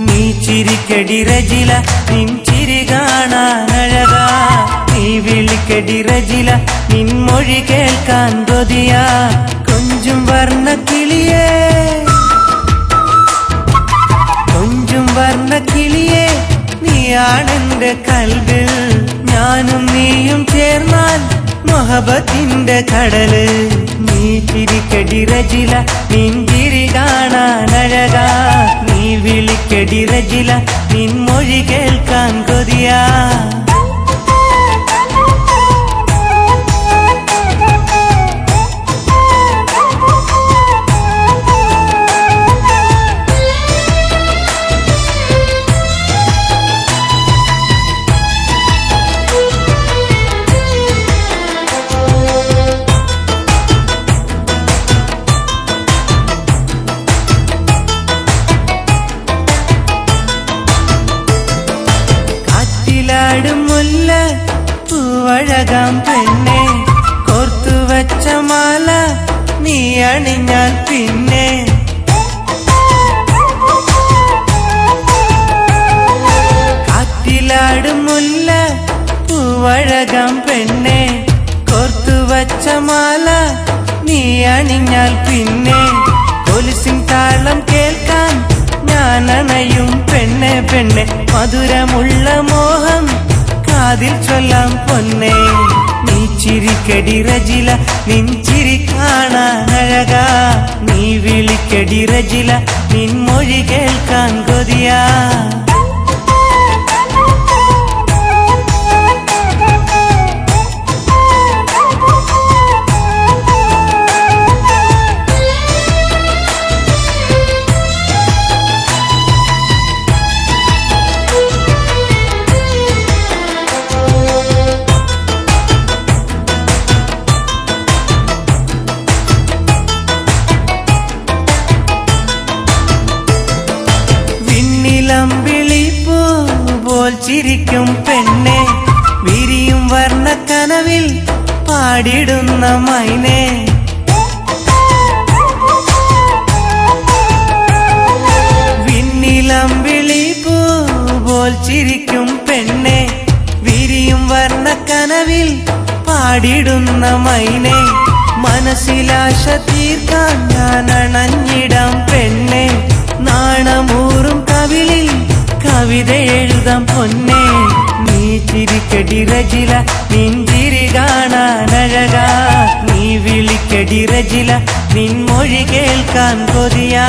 നീ ചിരിക്കടി റജില നിൻ ചിരി കാണാനഴകാ നീ വിളിക്കടി റജില നിൻ മൊഴി കേൾക്കാൻ കൊതിയാ കൊഞ്ചും വർണ്ണക്കിളിയേ കൊഞ്ചും വർണ്ണക്കിളിയേ നീയാണെന്റെ കൽബിൽ ഞാനും നീയും ചേർന്നാൽ മൊഹബത്തിന്റെ കടല് നീ ചിരിക്കടി റജില നിൻ ചിരി കാണാനഴകാ നീ വിളിക്കടി റജില നിൻ മൊഴി കേൾക്കാൻ കൊതിയാ മുല്ല പൂവഴകാം പെണ്ണെ കോർത്തുവച്ച മാല നീ അണിഞ്ഞാൽ പിന്നെ കാറ്റിലാടും മുല്ല പൂവഴകാം പെണ്ണെ കോർത്തുവച്ച മാല നീ അണിഞ്ഞാൽ പിന്നെ കൊലുസിൻ താളം കേൾക്കാൻ ഞാൻ അണയും പെണ്ണെ പെണ്ണെ മധുരമുള്ള മോഹം കാതിൽ ചൊല്ലാം പൊന്നെ നീ ചിരിക്കടി റജില നിൻ ചിരി കാണാനഴകാ നീ വിളിക്കടി റജില നിൻ മൊഴി കേൾക്കാൻ കൊതിയാ വിളിപ്പൂ പോൽ ചിരിക്കും പെണ്ണെ വിരിയും വർണ്ണക്കനവിൽ പാടിടുന്ന മൈനെ വിണ്ണിലം വിളിപ്പൂ പോൽ ചിരിക്കും പെണ്ണെ വിരിയും വർണ്ണക്കനവിൽ പാടിടുന്ന മൈനെ മനസ്സിലാശ തീർക്കാൻ ഞാൻ അണഞ്ഞിടാം പെണ്ണെ നാണമൂറും കവിളിൽ കവിത എഴുതാം പൊന്നെ നീ ചിരിക്കടി റജില നിൻ ചിരി കാണാനഴകാ നീ വിളിക്കടി റജില നിൻ മൊഴി കേൾക്കാൻ കൊതിയാ